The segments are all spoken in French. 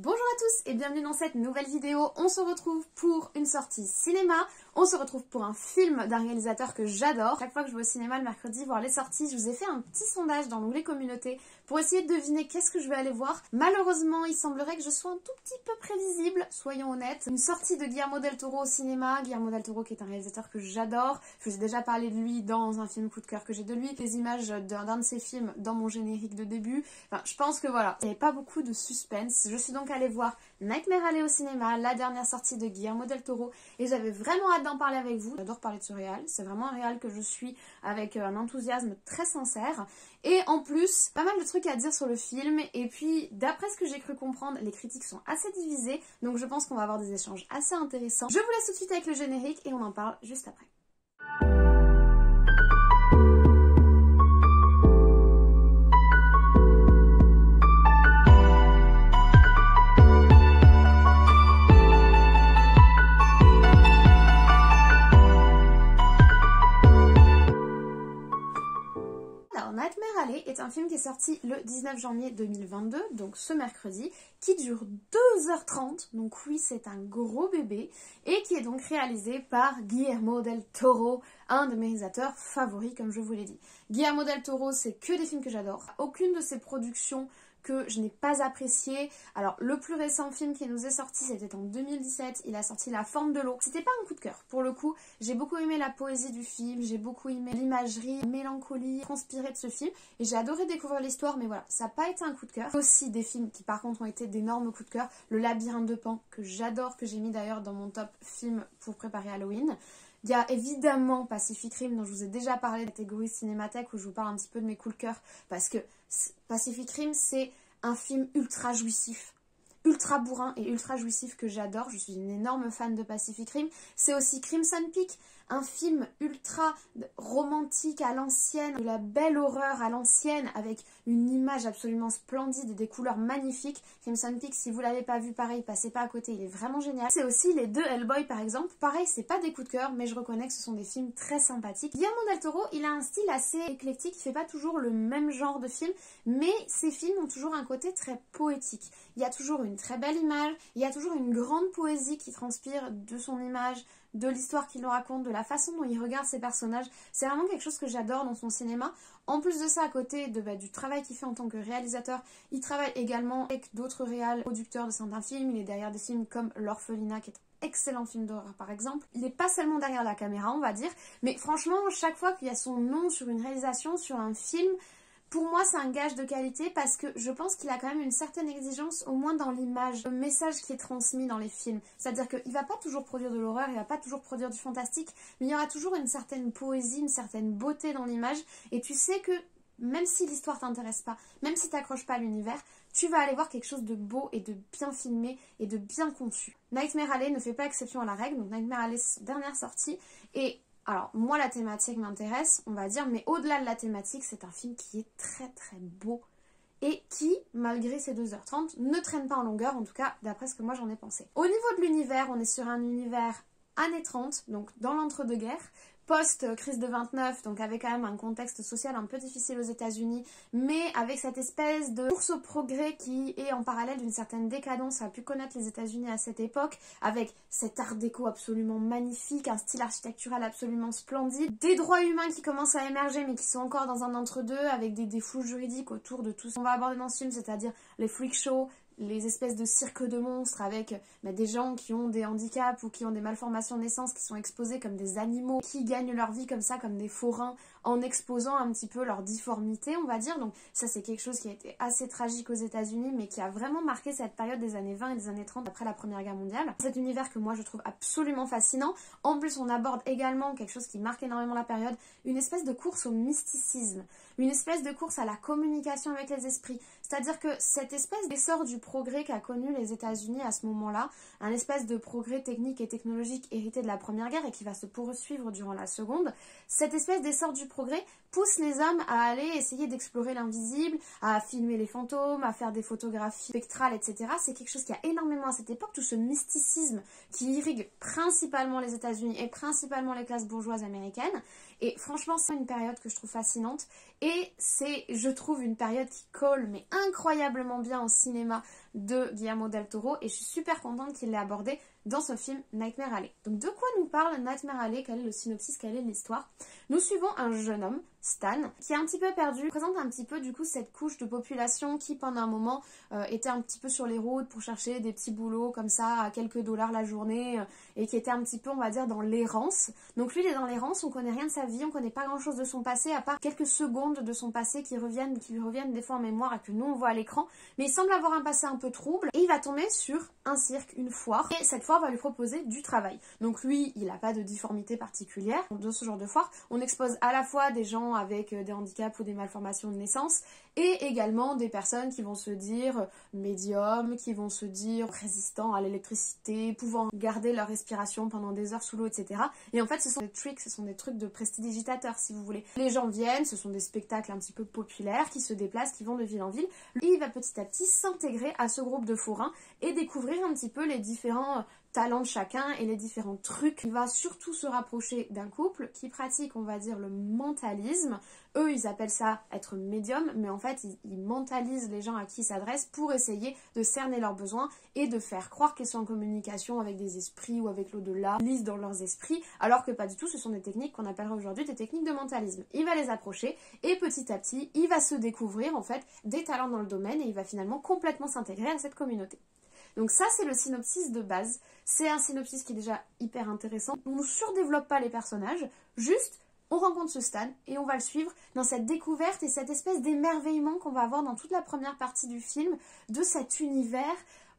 Bonjour à tous et bienvenue dans cette nouvelle vidéo. On se retrouve pour une sortie cinéma. On se retrouve pour un film d'un réalisateur que j'adore. Chaque fois que je vais au cinéma le mercredi voir les sorties, je vous ai fait un petit sondage dans l'onglet communauté pour essayer de deviner qu'est-ce que je vais aller voir. Malheureusement, il semblerait que je sois un tout petit peu prévisible, soyons honnêtes. Une sortie de Guillermo del Toro au cinéma. Guillermo del Toro qui est un réalisateur que j'adore. Je vous ai déjà parlé de lui dans un film coup de cœur que j'ai de lui. Les images d'un de ses films dans mon générique de début. Enfin, je pense que voilà, il n'y avait pas beaucoup de suspense. Je suis donc allée voir Nightmare Alley au cinéma, la dernière sortie de Guillermo del Toro, et j'avais vraiment hâte d'en parler avec vous. J'adore parler de ce réal, c'est vraiment un réal que je suis avec un enthousiasme très sincère. Et en plus, pas mal de trucs à dire sur le film, et puis d'après ce que j'ai cru comprendre, les critiques sont assez divisées, donc je pense qu'on va avoir des échanges assez intéressants. Je vous laisse tout de suite avec le générique et on en parle juste après. Nightmare Alley est un film qui est sorti le 19 janvier 2022, donc ce mercredi, qui dure 2h30, donc oui c'est un gros bébé, et qui est donc réalisé par Guillermo del Toro, un de mes réalisateurs favoris comme je vous l'ai dit. Guillermo del Toro, c'est que des films que j'adore, aucune de ses productions que je n'ai pas apprécié. Alors le plus récent film qui nous est sorti c'était en 2017, il a sorti La Forme de l'eau. C'était pas un coup de cœur pour le coup, j'ai beaucoup aimé la poésie du film, j'ai beaucoup aimé l'imagerie, la mélancolie transpirée de ce film et j'ai adoré découvrir l'histoire, mais voilà, ça n'a pas été un coup de cœur. Aussi des films qui par contre ont été d'énormes coups de cœur, Le Labyrinthe de Pan que j'adore, que j'ai mis d'ailleurs dans mon top film pour préparer Halloween. Il y a évidemment Pacific Rim dont je vous ai déjà parlé, la catégorie Cinémathèque où je vous parle un petit peu de mes coups de cœur parce que Pacific Rim c'est un film ultra jouissif, ultra bourrin et ultra jouissif que j'adore. Je suis une énorme fan de Pacific Rim. C'est aussi Crimson Peak, un film ultra romantique à l'ancienne, de la belle horreur à l'ancienne avec une image absolument splendide et des couleurs magnifiques. Crimson Peak, si vous l'avez pas vu, pareil, passez pas à côté, il est vraiment génial. C'est aussi les deux Hellboy par exemple. Pareil, c'est pas des coups de cœur, mais je reconnais que ce sont des films très sympathiques. Guillermo del Toro, il a un style assez éclectique, il fait pas toujours le même genre de film, mais ses films ont toujours un côté très poétique. Il y a toujours une très belle image, il y a toujours une grande poésie qui transpire de son image, de l'histoire qu'il nous raconte, de la façon dont il regarde ses personnages. C'est vraiment quelque chose que j'adore dans son cinéma. En plus de ça, à côté du travail qu'il fait en tant que réalisateur, il travaille également avec d'autres réals, producteurs de certains films. Il est derrière des films comme L'Orphelinat, qui est un excellent film d'horreur par exemple. Il n'est pas seulement derrière la caméra, on va dire, mais franchement, chaque fois qu'il y a son nom sur une réalisation, sur un film, pour moi, c'est un gage de qualité parce que je pense qu'il a quand même une certaine exigence, au moins dans l'image, le message qui est transmis dans les films. C'est-à-dire qu'il ne va pas toujours produire de l'horreur, il ne va pas toujours produire du fantastique, mais il y aura toujours une certaine poésie, une certaine beauté dans l'image. Et tu sais que même si l'histoire t'intéresse pas, même si t'accroches pas à l'univers, tu vas aller voir quelque chose de beau et de bien filmé et de bien conçu. Nightmare Alley ne fait pas exception à la règle, donc Nightmare Alley, dernière sortie, et alors, moi, la thématique m'intéresse, on va dire, mais au-delà de la thématique, c'est un film qui est très très beau et qui, malgré ses 2h30, ne traîne pas en longueur, en tout cas, d'après ce que moi j'en ai pensé. Au niveau de l'univers, on est sur un univers années 30, donc dans l'entre-deux-guerres, post-crise de 29, donc avec quand même un contexte social un peu difficile aux États-Unis, mais avec cette espèce de course au progrès qui est en parallèle d'une certaine décadence qu'a pu connaître les États-Unis à cette époque, avec cet art déco absolument magnifique, un style architectural absolument splendide, des droits humains qui commencent à émerger mais qui sont encore dans un entre-deux, avec des flous juridiques autour de tout ce qu'on va aborder dans ce film, c'est-à-dire les freak shows, les espèces de cirques de monstres avec des gens qui ont des handicaps ou qui ont des malformations de naissance, qui sont exposés comme des animaux, qui gagnent leur vie comme ça, comme des forains, en exposant un petit peu leur difformité, on va dire. Donc ça, c'est quelque chose qui a été assez tragique aux États-Unis, mais qui a vraiment marqué cette période des années 20 et des années 30 après la Première Guerre mondiale. Cet univers que moi je trouve absolument fascinant. En plus, on aborde également quelque chose qui marque énormément la période, une espèce de course au mysticisme, une espèce de course à la communication avec les esprits. C'est-à-dire que cette espèce d'essor du progrès qu'a connu les États-Unis à ce moment-là, un espèce de progrès technique et technologique hérité de la Première Guerre et qui va se poursuivre durant la Seconde, cette espèce d'essor du progrès pousse les hommes à aller essayer d'explorer l'invisible, à filmer les fantômes, à faire des photographies spectrales, etc. C'est quelque chose qui a énormément à cette époque, tout ce mysticisme qui irrigue principalement les États-Unis et principalement les classes bourgeoises américaines. Et franchement, c'est une période que je trouve fascinante et c'est, je trouve, une période qui colle mais incroyablement bien au cinéma de Guillermo del Toro et je suis super contente qu'il l'ait abordé dans ce film Nightmare Alley. Donc de quoi nous parle Nightmare Alley? Quel est le synopsis? Quelle est l'histoire? Nous suivons un jeune homme, Stan, qui est un petit peu perdu, présente un petit peu du coup cette couche de population qui pendant un moment était un petit peu sur les routes pour chercher des petits boulots comme ça à quelques dollars la journée et qui était un petit peu on va dire dans l'errance. Donc lui il est dans l'errance, on connaît rien de sa vie, on connaît pas grand chose de son passé à part quelques secondes de son passé qui lui reviennent des fois en mémoire et que nous on voit à l'écran, mais il semble avoir un passé un peu trouble et il va tomber sur un cirque, une foire, et cette foire va lui proposer du travail. Donc lui il n'a pas de difformité particulière de ce genre de foire. On expose à la fois des gens avec des handicaps ou des malformations de naissance et également des personnes qui vont se dire médiums, qui vont se dire résistants à l'électricité, pouvant garder leur respiration pendant des heures sous l'eau, etc. Et en fait ce sont des tricks, ce sont des trucs de prestidigitateurs si vous voulez. Les gens viennent, ce sont des spectacles un petit peu populaires qui se déplacent, qui vont de ville en ville. Et il va petit à petit s'intégrer à ce groupe de forains et découvrir un petit peu les différents talents de chacun et les différents trucs. Il va surtout se rapprocher d'un couple qui pratique, on va dire, le mentalisme. Eux, ils appellent ça être médium, mais en fait, ils mentalisent les gens à qui ils s'adressent pour essayer de cerner leurs besoins et de faire croire qu'ils sont en communication avec des esprits ou avec l'au-delà, ils lisent dans leurs esprits, alors que pas du tout, ce sont des techniques qu'on appellerait aujourd'hui des techniques de mentalisme. Il va les approcher et petit à petit, il va se découvrir en fait des talents dans le domaine et il va finalement complètement s'intégrer à cette communauté. Donc ça c'est le synopsis de base, c'est un synopsis qui est déjà hyper intéressant. On ne surdéveloppe pas les personnages, juste on rencontre ce Stan et on va le suivre dans cette découverte et cette espèce d'émerveillement qu'on va avoir dans toute la première partie du film de cet univers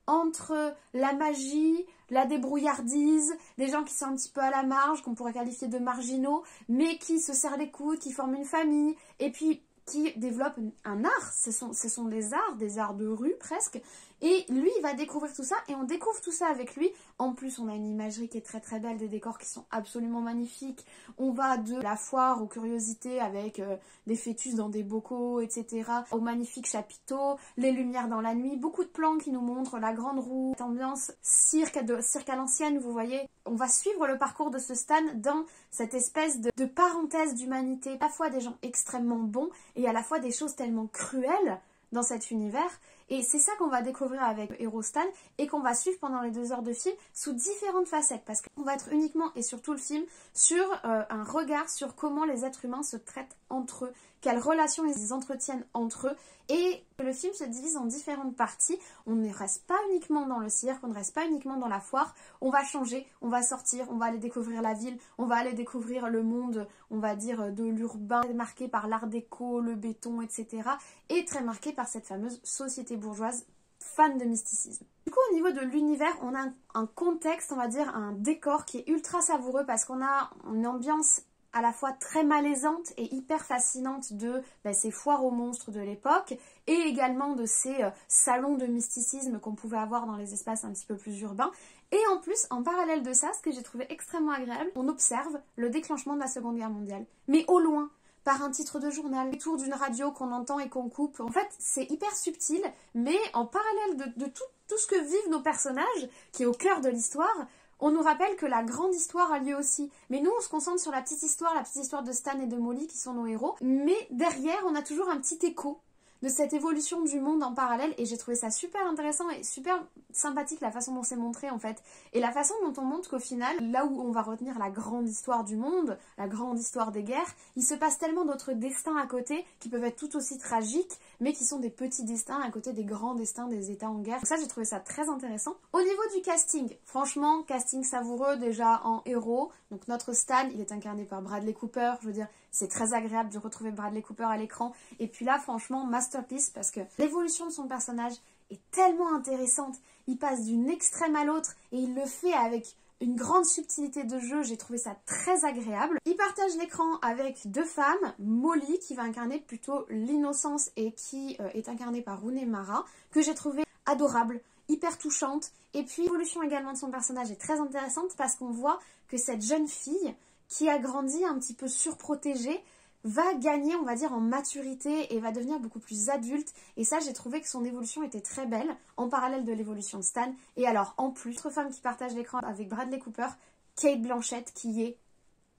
entre la magie, la débrouillardise, des gens qui sont un petit peu à la marge, qu'on pourrait qualifier de marginaux, mais qui se serrent les coudes, qui forment une famille, et puis qui développent un art, ce sont des arts de rue presque, et lui il va découvrir tout ça, et on découvre tout ça avec lui. En plus on a une imagerie qui est très très belle, des décors qui sont absolument magnifiques, on va de la foire aux curiosités avec des fœtus dans des bocaux, etc., aux magnifiques chapiteaux, les lumières dans la nuit, beaucoup de plans qui nous montrent la grande roue, cette ambiance cirque à l'ancienne, vous voyez. On va suivre le parcours de ce Stan dans cette espèce de parenthèse d'humanité, à la fois des gens extrêmement bons et à la fois des choses tellement cruelles dans cet univers. Et c'est ça qu'on va découvrir avec Hero Stan et qu'on va suivre pendant les 2 heures de film sous différentes facettes, parce qu'on va être uniquement et sur tout le film sur un regard sur comment les êtres humains se traitent entre eux, quelles relations ils entretiennent entre eux, et le film se divise en différentes parties. On ne reste pas uniquement dans le cirque, on ne reste pas uniquement dans la foire, on va changer, on va sortir, on va aller découvrir la ville, on va aller découvrir le monde, on va dire de l'urbain, marqué par l'art déco, le béton, etc., et très marqué par cette fameuse société bourgeoise fan de mysticisme. Du coup au niveau de l'univers, on a un contexte, on va dire un décor qui est ultra savoureux parce qu'on a une ambiance à la fois très malaisante et hyper fascinante de ces foires aux monstres de l'époque et également de ces salons de mysticisme qu'on pouvait avoir dans les espaces un petit peu plus urbains. Et en plus, en parallèle de ça, ce que j'ai trouvé extrêmement agréable, on observe le déclenchement de la Seconde Guerre mondiale. Mais au loin, par un titre de journal, autour d'une radio qu'on entend et qu'on coupe. En fait, c'est hyper subtil, mais en parallèle de tout ce que vivent nos personnages, qui est au cœur de l'histoire, on nous rappelle que la grande histoire a lieu aussi. Mais nous, on se concentre sur la petite histoire de Stan et de Molly, qui sont nos héros. Mais derrière, on a toujours un petit écho de cette évolution du monde en parallèle, et j'ai trouvé ça super intéressant et super sympathique la façon dont c'est montré en fait, et la façon dont on montre qu'au final, là où on va retenir la grande histoire du monde, la grande histoire des guerres, il se passe tellement d'autres destins à côté qui peuvent être tout aussi tragiques, mais qui sont des petits destins à côté des grands destins des États en guerre. Donc ça, j'ai trouvé ça très intéressant. Au niveau du casting, franchement, casting savoureux déjà en héros. Donc notre Stan, il est incarné par Bradley Cooper, je veux dire, c'est très agréable de retrouver Bradley Cooper à l'écran. Et puis là, franchement, masterpiece, parce que l'évolution de son personnage est tellement intéressante. Il passe d'une extrême à l'autre et il le fait avec une grande subtilité de jeu. J'ai trouvé ça très agréable. Il partage l'écran avec 2 femmes. Molly, qui va incarner plutôt l'innocence et qui est incarnée par Rooney Mara, que j'ai trouvé adorable, hyper touchante. Et puis l'évolution également de son personnage est très intéressante parce qu'on voit que cette jeune fille qui a grandi un petit peu surprotégée va gagner, on va dire, en maturité et va devenir beaucoup plus adulte. Et ça, j'ai trouvé que son évolution était très belle, en parallèle de l'évolution de Stan. Et alors, en plus, autre femme qui partage l'écran avec Bradley Cooper, Cate Blanchett, qui est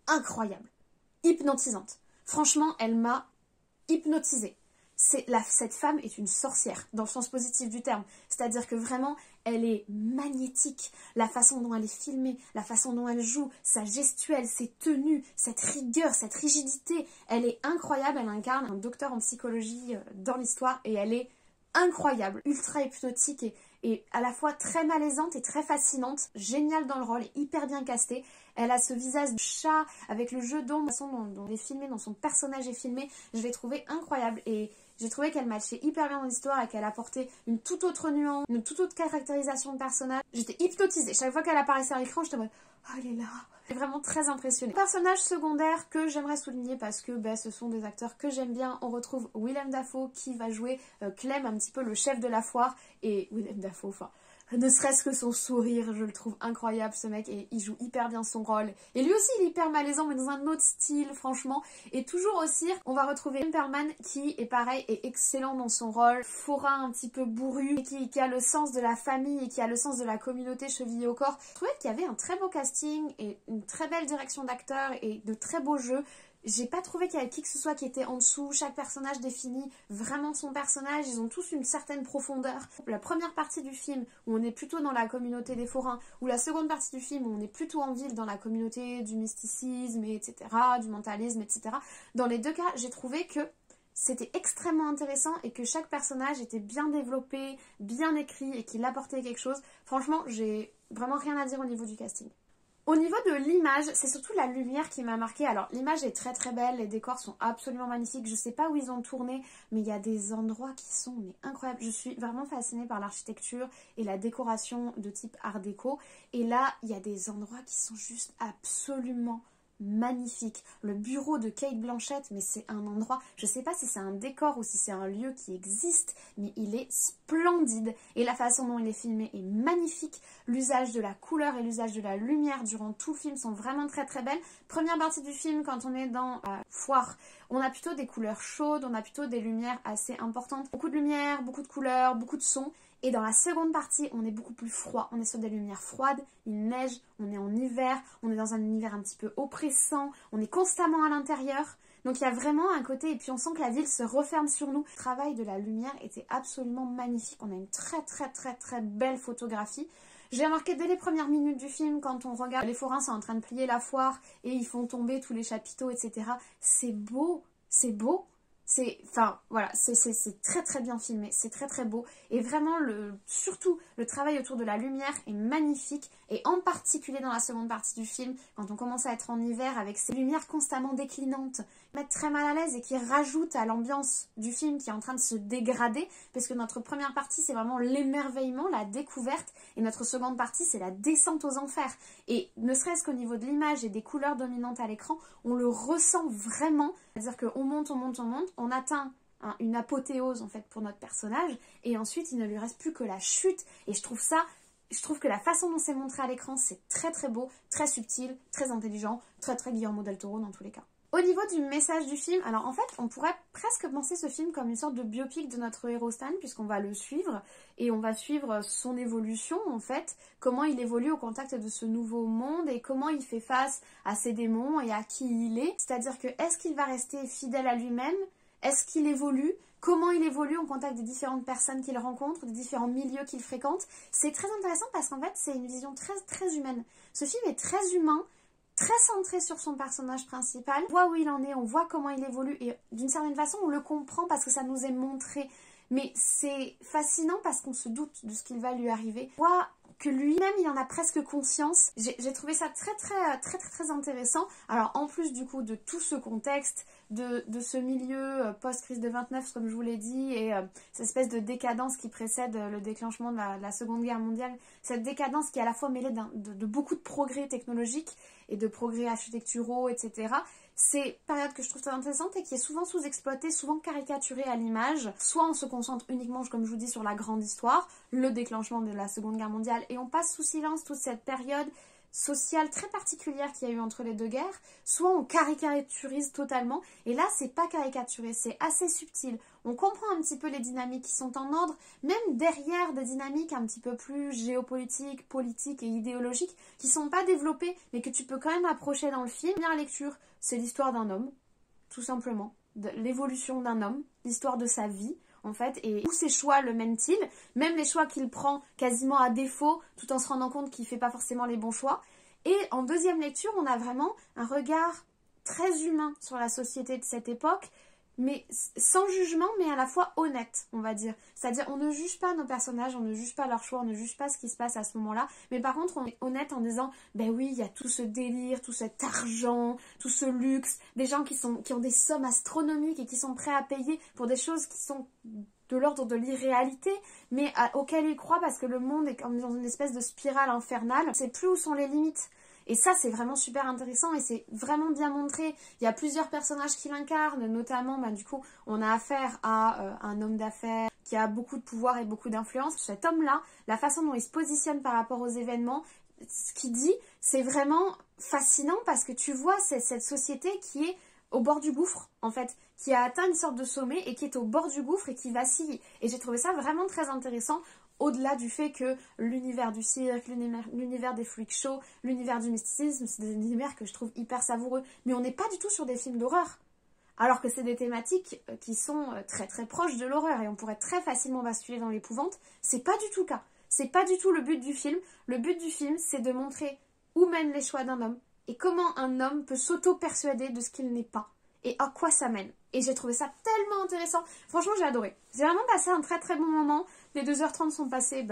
incroyable, hypnotisante. Franchement, elle m'a hypnotisée. cette femme est une sorcière, dans le sens positif du terme. C'est-à-dire que vraiment, elle est magnétique. La façon dont elle est filmée, la façon dont elle joue, sa gestuelle, ses tenues, cette rigueur, cette rigidité, elle est incroyable. Elle incarne un docteur en psychologie dans l'histoire et elle est incroyable, ultra hypnotique et à la fois très malaisante et très fascinante, géniale dans le rôle, hyper bien castée. Elle a ce visage de chat avec le jeu d'ombre, la façon dont elle est filmée, dont son personnage est filmé, je l'ai trouvé incroyable et j'ai trouvé qu'elle matchait hyper bien dans l'histoire et qu'elle apportait une toute autre nuance, une toute autre caractérisation de personnage. J'étais hypnotisée, chaque fois qu'elle apparaissait à l'écran, j'étais en mode « Oh, elle est là !» J'étais vraiment très impressionnée. Personnage secondaire que j'aimerais souligner parce que ce sont des acteurs que j'aime bien. On retrouve Willem Dafoe qui va jouer Clem, un petit peu le chef de la foire. Et Willem Dafoe, enfin, ne serait-ce que son sourire, je le trouve incroyable ce mec et il joue hyper bien son rôle. Et lui aussi il est hyper malaisant mais dans un autre style franchement. Et toujours aussi, on va retrouver Perlman qui est pareil, est excellent dans son rôle. Forain un petit peu bourru, et qui a le sens de la famille et qui a le sens de la communauté chevillée au corps. Je trouvais qu'il y avait un très beau casting et une très belle direction d'acteurs et de très beaux jeux. J'ai pas trouvé qu'il y avait qui que ce soit qui était en dessous. Chaque personnage définit vraiment son personnage. Ils ont tous une certaine profondeur. La première partie du film où on est plutôt dans la communauté des forains, ou la seconde partie du film où on est plutôt en ville dans la communauté du mysticisme, etc., du mentalisme, etc. Dans les deux cas, j'ai trouvé que c'était extrêmement intéressant et que chaque personnage était bien développé, bien écrit et qu'il apportait quelque chose. Franchement, j'ai vraiment rien à dire au niveau du casting. Au niveau de l'image, c'est surtout la lumière qui m'a marquée. Alors l'image est très très belle, les décors sont absolument magnifiques. Je sais pas où ils ont tourné, mais il y a des endroits qui sont incroyables. Je suis vraiment fascinée par l'architecture et la décoration de type art déco. Et là, il y a des endroits qui sont juste absolument magnifique. Le bureau de Cate Blanchett, mais c'est un endroit, je sais pas si c'est un décor ou si c'est un lieu qui existe, mais il est splendide et la façon dont il est filmé est magnifique. L'usage de la couleur et l'usage de la lumière durant tout le film sont vraiment très très belles. Première partie du film, quand on est dans la foire, on a plutôt des couleurs chaudes, on a plutôt des lumières assez importantes. Beaucoup de lumière, beaucoup de couleurs, beaucoup de sons. Et dans la seconde partie, on est beaucoup plus froid. On est sur des lumières froides, il neige, on est en hiver, on est dans un univers un petit peu oppressant, on est constamment à l'intérieur. Donc il y a vraiment un côté, et puis on sent que la ville se referme sur nous. Le travail de la lumière était absolument magnifique. On a une très très très très belle photographie. J'ai remarqué dès les premières minutes du film, quand on regarde les forains sont en train de plier la foire et ils font tomber tous les chapiteaux, etc. C'est beau, c'est beau. Enfin voilà, c'est très très bien filmé, c'est très très beau et vraiment surtout le travail autour de la lumière est magnifique et en particulier dans la seconde partie du film quand on commence à être en hiver avec ces lumières constamment déclinantes qui mettent très mal à l'aise et qui rajoutent à l'ambiance du film qui est en train de se dégrader parce que notre première partie c'est vraiment l'émerveillement, la découverte et notre seconde partie c'est la descente aux enfers et ne serait-ce qu'au niveau de l'image et des couleurs dominantes à l'écran on le ressent vraiment, c'est-à-dire qu'on monte, on atteint une apothéose en fait pour notre personnage et ensuite il ne lui reste plus que la chute et je trouve que la façon dont c'est montré à l'écran c'est très très beau, très subtil, très intelligent, très très Guillermo del Toro dans tous les cas. Au niveau du message du film, alors en fait on pourrait presque penser ce film comme une sorte de biopic de notre héros Stan puisqu'on va le suivre et on va suivre son évolution en fait, comment il évolue au contact de ce nouveau monde et comment il fait face à ses démons et à qui il est, c'est-à-dire que est-ce qu'il va rester fidèle à lui-même, est-ce qu'il évolue, comment il évolue en contact des différentes personnes qu'il rencontre, des différents milieux qu'il fréquente. C'est très intéressant parce qu'en fait c'est une vision très très humaine. Ce film est très humain, très centré sur son personnage principal. On voit où il en est, on voit comment il évolue et d'une certaine façon on le comprend parce que ça nous est montré. Mais c'est fascinant parce qu'on se doute de ce qu'il va lui arriver. On voit que lui-même il en a presque conscience. J'ai trouvé ça très intéressant. Alors en plus du coup de tout ce contexte, de ce milieu post-crise de 29 comme je vous l'ai dit et cette espèce de décadence qui précède le déclenchement de la Seconde Guerre mondiale, cette décadence qui est à la fois mêlée de beaucoup de progrès technologiques et de progrès architecturaux, etc. C'est une période que je trouve très intéressante et qui est souvent sous-exploitée, souvent caricaturée à l'image. Soit on se concentre uniquement, comme je vous dis, sur la grande histoire, le déclenchement de la Seconde Guerre mondiale, et on passe sous silence toute cette période sociale très particulière qu'il y a eu entre les deux guerres, soit on caricaturise totalement, et là c'est pas caricaturé, c'est assez subtil. On comprend un petit peu les dynamiques qui sont en ordre, même derrière des dynamiques un petit peu plus géopolitiques, politiques et idéologiques, qui sont pas développées, mais que tu peux quand même approcher dans le film. Première lecture, c'est l'histoire d'un homme, tout simplement. de l'évolution d'un homme, l'histoire de sa vie en fait, et où ses choix le mènent-ils, même les choix qu'il prend quasiment à défaut, tout en se rendant compte qu'il fait pas forcément les bons choix. Et en deuxième lecture, on a vraiment un regard très humain sur la société de cette époque, mais sans jugement, mais à la fois honnête, on va dire. C'est-à-dire, on ne juge pas nos personnages, on ne juge pas leurs choix, on ne juge pas ce qui se passe à ce moment-là, mais par contre, on est honnête en disant, ben oui, il y a tout ce délire, tout cet argent, tout ce luxe, des gens qui ont des sommes astronomiques et qui sont prêts à payer pour des choses qui sont de l'ordre de l'irréalité, mais auxquelles ils croient parce que le monde est comme dans une espèce de spirale infernale. On ne sait plus où sont les limites. Et ça, c'est vraiment super intéressant et c'est vraiment bien montré. Il y a plusieurs personnages qui l'incarnent, notamment, du coup, on a affaire à un homme d'affaires qui a beaucoup de pouvoir et beaucoup d'influence. Cet homme-là, la façon dont il se positionne par rapport aux événements, ce qu'il dit, c'est vraiment fascinant parce que tu vois cette société qui est au bord du gouffre, en fait, qui a atteint une sorte de sommet et qui est au bord du gouffre et qui vacille. Et j'ai trouvé ça vraiment très intéressant. Au-delà du fait que l'univers du cirque, l'univers des freak shows, l'univers du mysticisme, c'est des univers que je trouve hyper savoureux. Mais on n'est pas du tout sur des films d'horreur. Alors que c'est des thématiques qui sont très très proches de l'horreur et on pourrait très facilement basculer dans l'épouvante. C'est pas du tout le cas. C'est pas du tout le but du film. Le but du film, c'est de montrer où mènent les choix d'un homme et comment un homme peut s'auto-persuader de ce qu'il n'est pas. Et à quoi ça mène. Et j'ai trouvé ça tellement intéressant. Franchement, j'ai adoré. J'ai vraiment passé un très très bon moment. Les 2h30 sont passées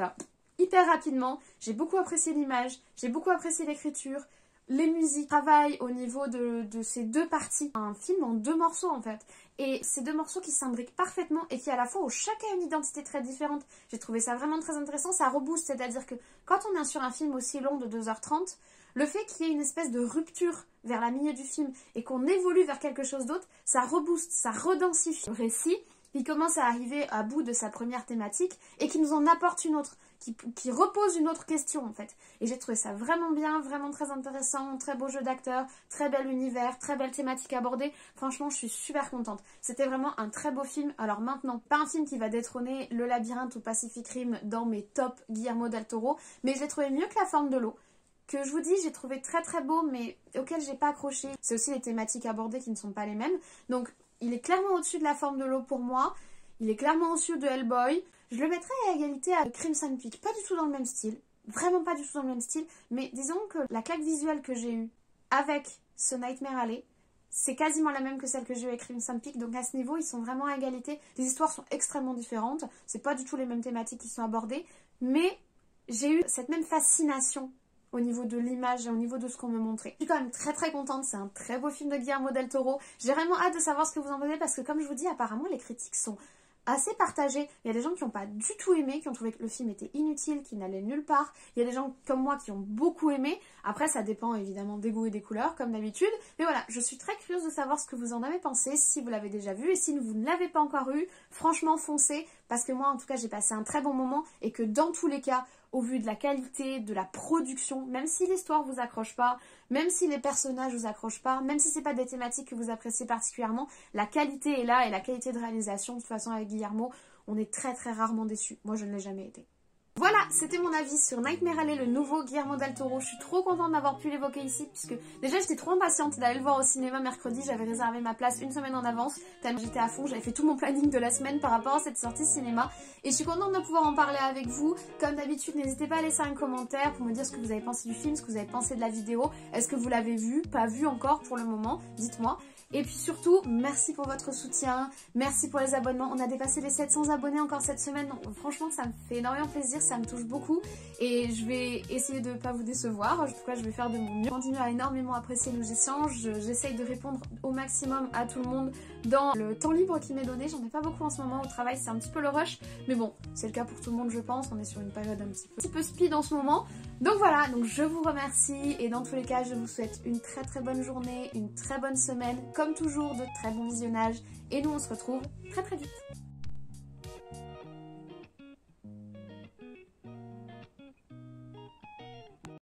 hyper rapidement. J'ai beaucoup apprécié l'image. J'ai beaucoup apprécié l'écriture. Les musiques travaillent au niveau de ces deux parties. Un film en 2 morceaux en fait. Et ces 2 morceaux qui s'imbriquent parfaitement et qui à la fois ont chacun une identité très différente. J'ai trouvé ça vraiment très intéressant. Ça rebooste. C'est-à-dire que quand on est sur un film aussi long de 2h30, le fait qu'il y ait une espèce de rupture vers la milieu du film et qu'on évolue vers quelque chose d'autre, ça rebooste, ça redensifie le récit. Il commence à arriver à bout de sa première thématique et qui nous en apporte une autre, qui repose une autre question en fait. Et j'ai trouvé ça vraiment bien, vraiment très intéressant, très beau jeu d'acteur, très bel univers, très belle thématique abordée. Franchement, je suis super contente. C'était vraiment un très beau film. Alors maintenant, pas un film qui va détrôner Le Labyrinthe ou Pacific Rim dans mes top Guillermo del Toro, mais je l'ai trouvé mieux que La Forme de l'eau, que je vous dis, j'ai trouvé très très beau, mais auquel j'ai pas accroché. C'est aussi les thématiques abordées qui ne sont pas les mêmes. Donc, il est clairement au-dessus de La Forme de l'eau pour moi. Il est clairement au-dessus de Hellboy. Je le mettrais à égalité à Crimson Peak. Pas du tout dans le même style. Vraiment pas du tout dans le même style. Mais disons que la claque visuelle que j'ai eue avec ce Nightmare Alley, c'est quasiment la même que celle que j'ai eue avec Crimson Peak. Donc à ce niveau, ils sont vraiment à égalité. Les histoires sont extrêmement différentes. C'est pas du tout les mêmes thématiques qui sont abordées. Mais j'ai eu cette même fascination au niveau de l'image et au niveau de ce qu'on me montrait. Je suis quand même très très contente, c'est un très beau film de Guillermo del Toro. J'ai vraiment hâte de savoir ce que vous en pensez parce que comme je vous dis, apparemment les critiques sont assez partagées. Il y a des gens qui n'ont pas du tout aimé, qui ont trouvé que le film était inutile, qu'il n'allait nulle part. Il y a des gens comme moi qui ont beaucoup aimé. Après, ça dépend évidemment des goûts et des couleurs, comme d'habitude. Mais voilà, je suis très curieuse de savoir ce que vous en avez pensé, si vous l'avez déjà vu. Et si vous ne l'avez pas encore eu, franchement, foncez. Parce que moi, en tout cas, j'ai passé un très bon moment. Et que dans tous les cas, au vu de la qualité, de la production, même si l'histoire vous accroche pas, même si les personnages vous accrochent pas, même si c'est pas des thématiques que vous appréciez particulièrement, la qualité est là et la qualité de réalisation, de toute façon avec Guillermo, on est très très rarement déçus. Moi je ne l'ai jamais été. Voilà, c'était mon avis sur Nightmare Alley, le nouveau Guillermo del Toro. Je suis trop contente d'avoir pu l'évoquer ici, puisque déjà j'étais trop impatiente d'aller le voir au cinéma mercredi. J'avais réservé ma place une semaine en avance, tellement j'étais à fond, j'avais fait tout mon planning de la semaine par rapport à cette sortie cinéma. Et je suis contente de pouvoir en parler avec vous. Comme d'habitude, n'hésitez pas à laisser un commentaire pour me dire ce que vous avez pensé du film, ce que vous avez pensé de la vidéo. Est-ce que vous l'avez vu? Pas vu encore pour le moment? Dites-moi. Et puis surtout, merci pour votre soutien, merci pour les abonnements. On a dépassé les 700 abonnés encore cette semaine, donc franchement ça me fait énormément plaisir, ça me touche beaucoup. Et je vais essayer de ne pas vous décevoir, en tout cas je vais faire de mon mieux. Je continue à énormément apprécier nos échanges, j'essaye de répondre au maximum à tout le monde dans le temps libre qui m'est donné. J'en ai pas beaucoup en ce moment, au travail c'est un petit peu le rush, mais bon, c'est le cas pour tout le monde je pense, on est sur une période un petit peu speed en ce moment. Donc voilà, donc je vous remercie et dans tous les cas je vous souhaite une très très bonne journée, une très bonne semaine, comme toujours de très bons visionnages et nous on se retrouve très très vite.